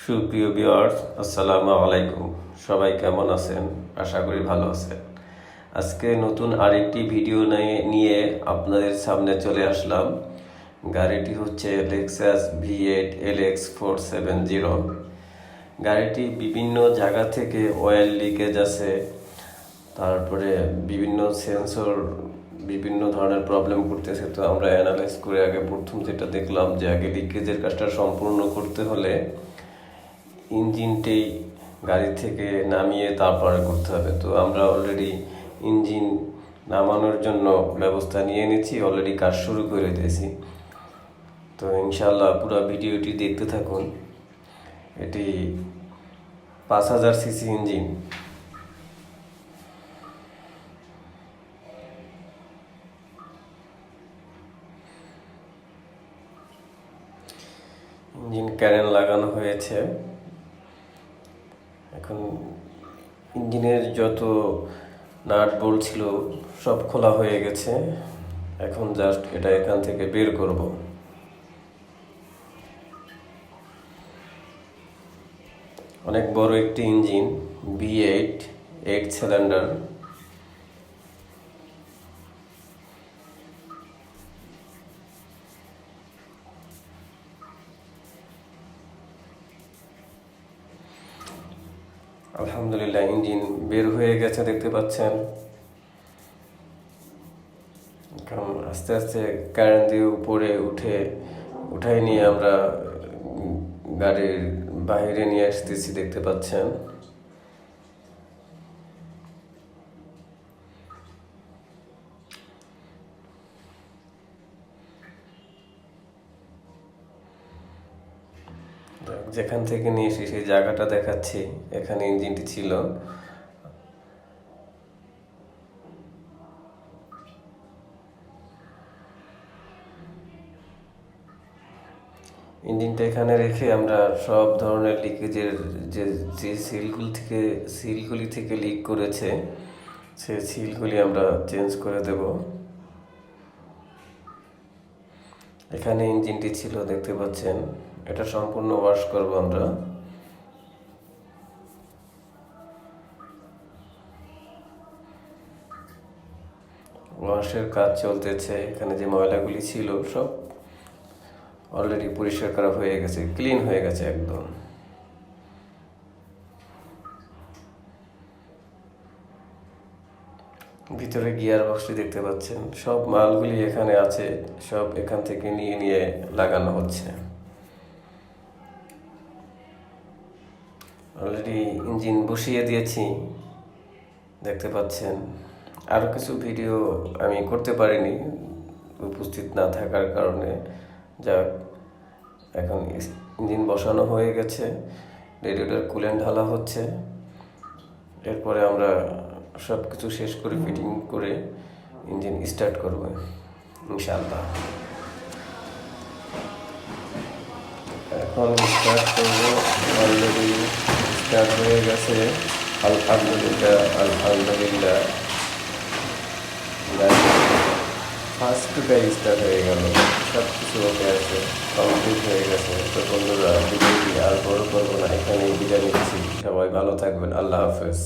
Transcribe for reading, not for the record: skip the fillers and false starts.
সুপ্রিয় ভিউয়ার্স, আসসালামু আলাইকুম। সবাই কেমন আছেন? আশা করি ভালো আছেন। আজকে নতুন আরেকটি ভিডিও নিয়ে আপনাদের সামনে চলে আসলাম। গাড়িটি হচ্ছে লেক্সাস V8 LX 470। গাড়িটি বিভিন্ন জায়গা থেকে অয়েল লিকেজ আছে, তারপরে বিভিন্ন সেন্সর বিভিন্ন ধরনের প্রবলেম করতেছে। তো আমরা অ্যানালাইজ করে আগে প্রথম যেটা দেখলাম যে আগে লিকেজের কাজটা সম্পূর্ণ করতে হলে ইঞ্জিনটি গাড়ি থেকে নামিয়ে তারপরে করতে হবে। তো আমরা অলরেডি ইঞ্জিন নামানোর জন্য ব্যবস্থা নিয়ে নিচ্ছি, অলরেডি কাজ শুরু করে দিয়েছি। তো ইনশাল্লাহ পুরো ভিডিওটি দেখতে থাকুন। এটি 5000 সিসি ইঞ্জিন। ইঞ্জিন ক্যারেন লাগানো হয়েছে। এখন ইঞ্জিনের যত নাট বোল্ট ছিল সব খোলা হয়ে গেছে। এখন জাস্ট এটা এখান থেকে বের করব। অনেক বড় একটি ইঞ্জিন, V8 8 সিলিন্ডার। আলহামদুলিল্লাহ ইঞ্জিন বের হয়ে গেছে, দেখতে পাচ্ছেন। কারণ আস্তে আস্তে কারেন্ট দিয়ে উপরে উঠাই নিয়ে আমরা গাড়ির বাইরে নিয়ে আসতেছি, দেখতে পাচ্ছেন। যেখান থেকে নিয়ে এসে সেই জায়গাটা দেখাচ্ছি, এখানে ইঞ্জিনটি ছিল। ইঞ্জিনটা এখানে রেখে আমরা সব ধরনের লিকেজের যে সিলগুলি থেকে লিক করেছে সেই সিলগুলি আমরা চেঞ্জ করে দেব। এখানে ইঞ্জিনটি ছিল, দেখতে পাচ্ছেন। এটা সম্পূর্ণ ওয়াশ করব আমরা। ওয়াশের কাজ চলতেছে। এখানে যে ময়লাগুলি ছিল সব অলরেডি পরিষ্কার করা হয়ে গেছে, ক্লিন হয়ে গেছে একদম। ভিতরে গিয়ার বক্সটি দেখতে পাচ্ছেন। সব মালগুলি এখানে আছে, সব এখান থেকে নিয়ে লাগানো হচ্ছে। অলরেডি ইঞ্জিন বসিয়ে দিয়েছি, দেখতে পাচ্ছেন। আরও কিছু ভিডিও আমি করতে পারিনি উপস্থিত না থাকার কারণে। যাক, এখন ইঞ্জিন বসানো হয়ে গেছে, রেডিয়েটর কুলেন্ট ঢালা হচ্ছে। এরপরে আমরা সব কিছু শেষ করে ফিটিং করে ইঞ্জিন স্টার্ট করব ইনশাআল্লাহ। এখন স্টার্ট করব। অলরেডি স্টার্ট হয়ে গেছে, আলহামদুলিল্লাহ। ফার্স্টটাই স্টার্ট হয়ে গেল, সব কিছু ওকে আছে, কমপ্লিট হয়ে গেছে। তো বন্ধুরা, ভিডিওটি আর বড় করবো না, এখানেই বিদায় নিচ্ছি। সবাই ভালো থাকবেন, আল্লাহ হাফেজ।